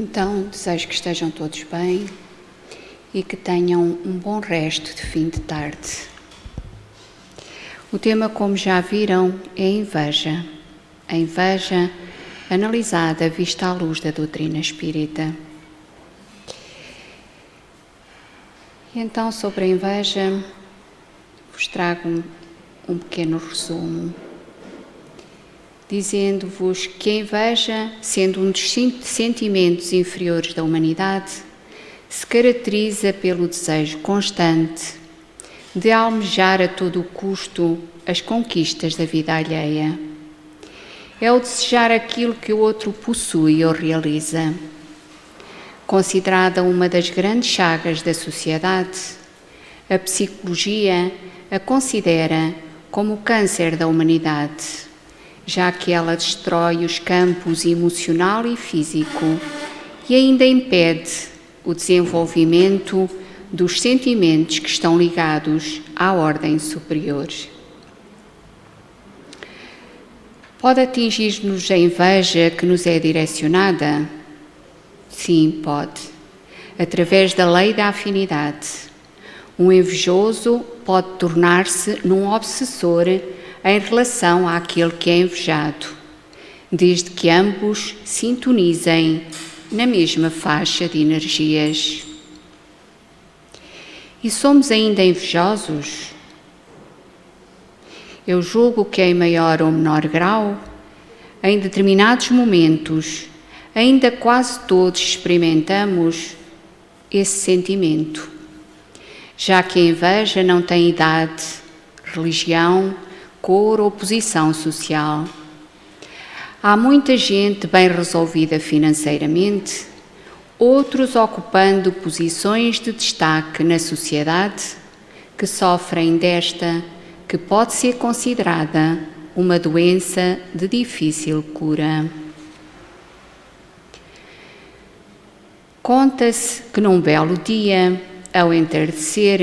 Então, desejo que estejam todos bem e que tenham um bom resto de fim de tarde. O tema, como já viram, é a inveja. A inveja analisada vista à luz da doutrina espírita. E então, sobre a inveja, vos trago um pequeno resumo, dizendo-vos que a inveja, sendo um dos sentimentos inferiores da humanidade, se caracteriza pelo desejo constante de almejar a todo o custo as conquistas da vida alheia. É o desejar aquilo que o outro possui ou realiza. Considerada uma das grandes chagas da sociedade, a psicologia a considera como o câncer da humanidade, já que ela destrói os campos emocional e físico e ainda impede o desenvolvimento dos sentimentos que estão ligados à ordem superior. Pode atingir-nos a inveja que nos é direcionada? Sim, pode. Através da lei da afinidade. Um invejoso pode tornar-se num obsessor em relação àquele que é invejado, desde que ambos sintonizem na mesma faixa de energias. E somos ainda invejosos? Eu julgo que em maior ou menor grau, em determinados momentos, ainda quase todos experimentamos esse sentimento, já que a inveja não tem idade, religião, cor ou posição social. Há muita gente bem resolvida financeiramente, outros ocupando posições de destaque na sociedade, que sofrem desta, que pode ser considerada uma doença de difícil cura. Conta-se que num belo dia, ao entardecer,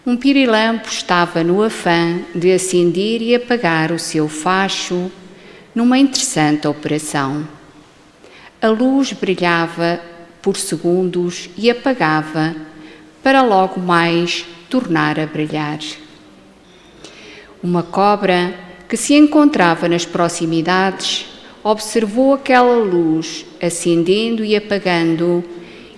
um pirilampo estava no afã de acender e apagar o seu facho numa interessante operação. A luz brilhava por segundos e apagava para logo mais tornar a brilhar. Uma cobra que se encontrava nas proximidades observou aquela luz acendendo e apagando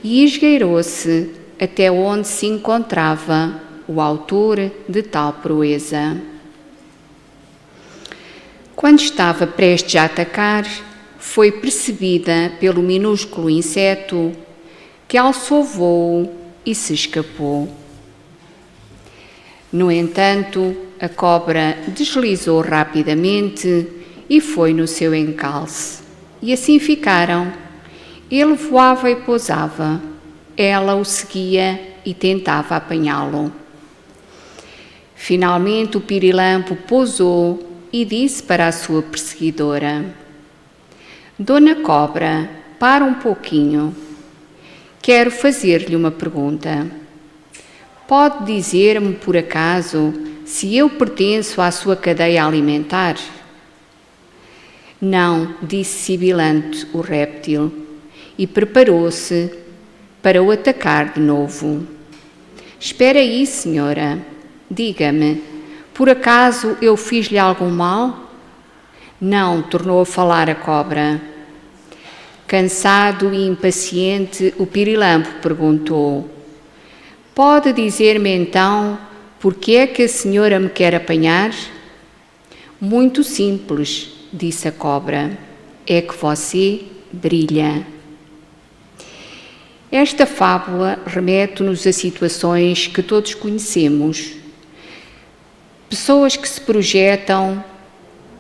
e esgueirou-se até onde se encontrava o autor de tal proeza. Quando estava prestes a atacar, foi percebida pelo minúsculo inseto que alçou voo e se escapou. No entanto, a cobra deslizou rapidamente e foi no seu encalce. E assim ficaram. Ele voava e pousava. Ela o seguia e tentava apanhá-lo. Finalmente o pirilampo pousou e disse para a sua perseguidora: Dona Cobra, para um pouquinho. Quero fazer-lhe uma pergunta. Pode dizer-me, por acaso, se eu pertenço à sua cadeia alimentar? Não, disse sibilante o réptil, e preparou-se para o atacar de novo. Espera aí, senhora. Diga-me, por acaso eu fiz-lhe algum mal? Não, tornou a falar a cobra. Cansado e impaciente, o pirilampo perguntou: Pode dizer-me então por que é que a senhora me quer apanhar? Muito simples, disse a cobra. É que você brilha. Esta fábula remete-nos a situações que todos conhecemos. Pessoas que se projetam,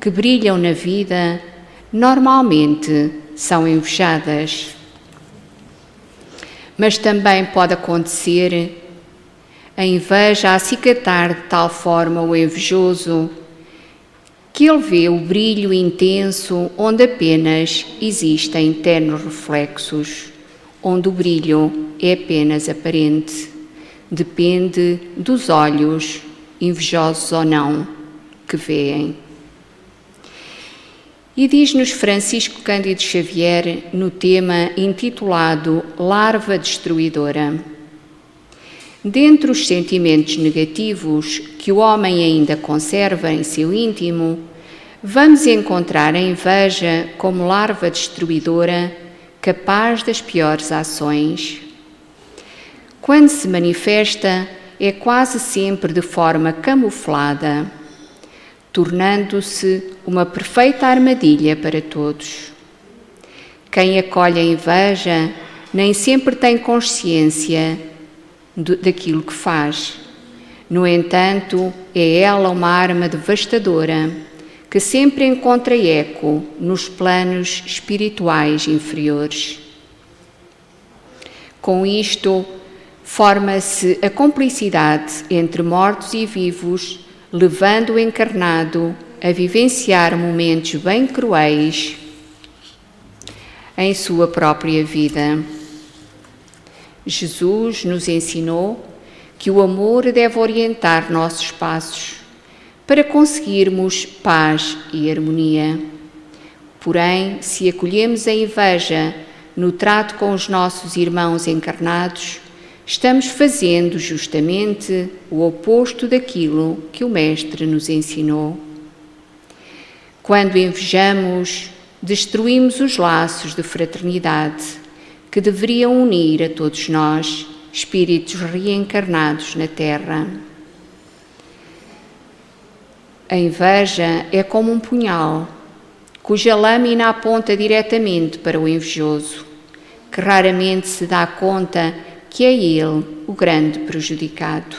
que brilham na vida, normalmente são invejadas. Mas também pode acontecer a inveja acicatar de tal forma o invejoso que ele vê o brilho intenso onde apenas existem ternos reflexos, onde o brilho é apenas aparente, depende dos olhos, invejosos ou não, que veem. E diz-nos Francisco Cândido Xavier no tema intitulado Larva Destruidora: dentre os sentimentos negativos que o homem ainda conserva em seu íntimo, vamos encontrar a inveja como larva destruidora, capaz das piores ações. Quando se manifesta, é quase sempre de forma camuflada, tornando-se uma perfeita armadilha para todos. Quem acolhe a inveja nem sempre tem consciência daquilo que faz. No entanto, é ela uma arma devastadora que sempre encontra eco nos planos espirituais inferiores. Com isto, forma-se a cumplicidade entre mortos e vivos, levando o encarnado a vivenciar momentos bem cruéis em sua própria vida. Jesus nos ensinou que o amor deve orientar nossos passos para conseguirmos paz e harmonia. Porém, se acolhemos a inveja no trato com os nossos irmãos encarnados, estamos fazendo justamente o oposto daquilo que o Mestre nos ensinou. Quando invejamos, destruímos os laços de fraternidade que deveriam unir a todos nós, espíritos reencarnados na Terra. A inveja é como um punhal, cuja lâmina aponta diretamente para o invejoso, que raramente se dá conta que é ele o grande prejudicado.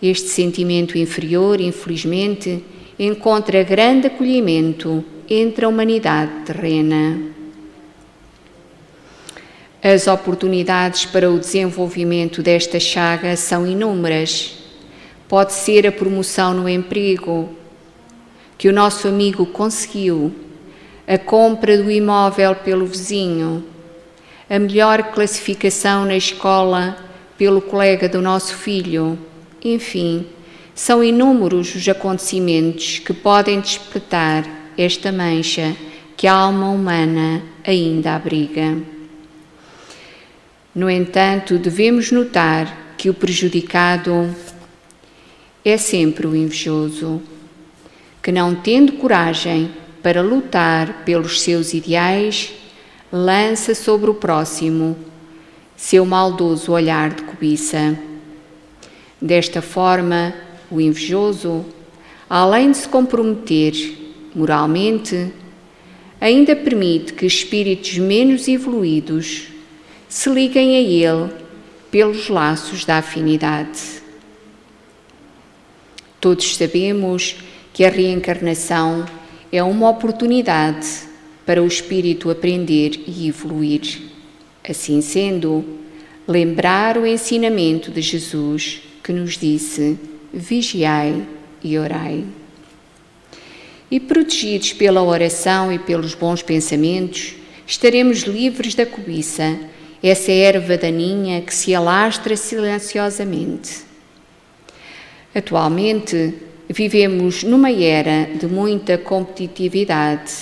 Este sentimento inferior, infelizmente, encontra grande acolhimento entre a humanidade terrena. As oportunidades para o desenvolvimento desta chaga são inúmeras. Pode ser a promoção no emprego, que o nosso amigo conseguiu, a compra do imóvel pelo vizinho, a melhor classificação na escola pelo colega do nosso filho. Enfim, são inúmeros os acontecimentos que podem despertar esta mancha que a alma humana ainda abriga. No entanto, devemos notar que o prejudicado é sempre o invejoso, que não tendo coragem para lutar pelos seus ideais, lança sobre o próximo seu maldoso olhar de cobiça. Desta forma, o invejoso, além de se comprometer moralmente, ainda permite que espíritos menos evoluídos se liguem a ele pelos laços da afinidade. Todos sabemos que a reencarnação é uma oportunidade para o espírito aprender e evoluir. Assim sendo, lembrar o ensinamento de Jesus que nos disse: vigiai e orai. E protegidos pela oração e pelos bons pensamentos, estaremos livres da cobiça, essa erva daninha que se alastra silenciosamente. Atualmente, vivemos numa era de muita competitividade,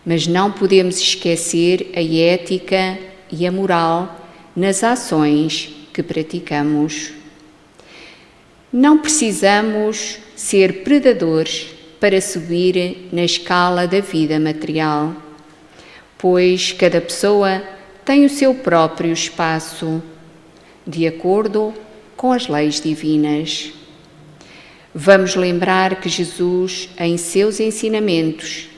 mas não podemos esquecer a ética e a moral nas ações que praticamos. Não precisamos ser predadores para subir na escala da vida material, pois cada pessoa tem o seu próprio espaço, de acordo com as leis divinas. Vamos lembrar que Jesus, em seus ensinamentos,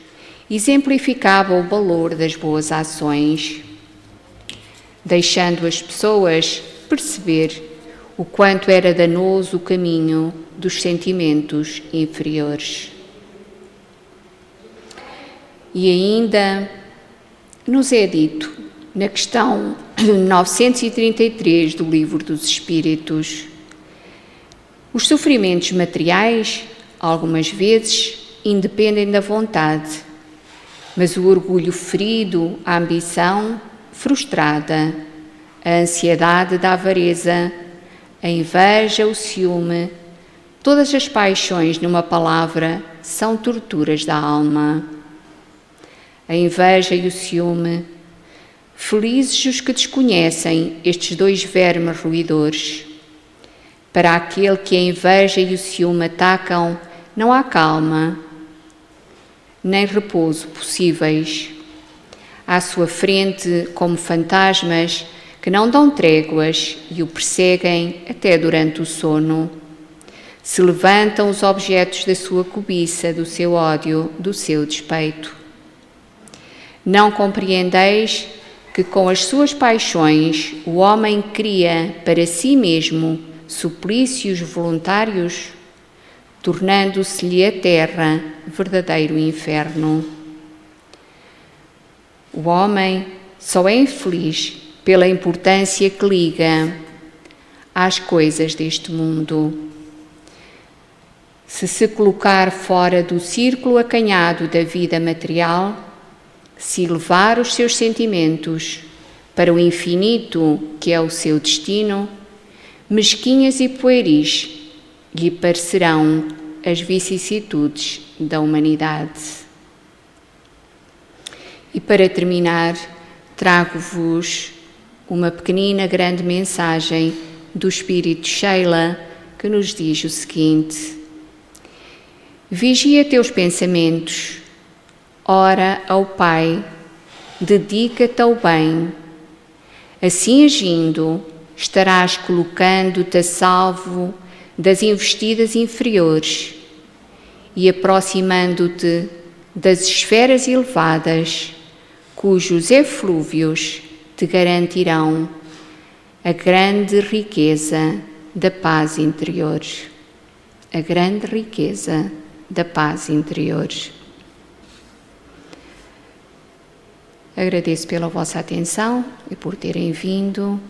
exemplificava o valor das boas ações, deixando as pessoas perceber o quanto era danoso o caminho dos sentimentos inferiores. E ainda nos é dito, na questão 933 do Livro dos Espíritos, os sofrimentos materiais, algumas vezes, independem da vontade, mas o orgulho ferido, a ambição frustrada, a ansiedade da avareza, a inveja, o ciúme, todas as paixões, numa palavra, são torturas da alma. a inveja e o ciúme. Felizes os que desconhecem estes dois vermes roedores. Para aquele que a inveja e o ciúme atacam, não há calma, nem repouso possíveis. À sua frente, como fantasmas que não dão tréguas e o perseguem até durante o sono. Se levantam os objetos da sua cobiça, do seu ódio, do seu despeito. Não compreendeis que com as suas paixões o homem cria para si mesmo suplícios voluntários, tornando-se-lhe a terra verdadeiro inferno. O homem só é infeliz pela importância que liga às coisas deste mundo. Se colocar fora do círculo acanhado da vida material, se elevar os seus sentimentos para o infinito que é o seu destino, mesquinhas e pueris lhe parecerão as vicissitudes da humanidade. E para terminar, trago-vos uma pequenina grande mensagem do Espírito Sheila que nos diz o seguinte: vigia teus pensamentos, ora ao Pai, dedica-te ao bem. Assim agindo, estarás colocando-te a salvo das investidas inferiores e aproximando-te das esferas elevadas, cujos eflúvios te garantirão a grande riqueza da paz interior. A grande riqueza da paz interior. Agradeço pela vossa atenção e por terem vindo.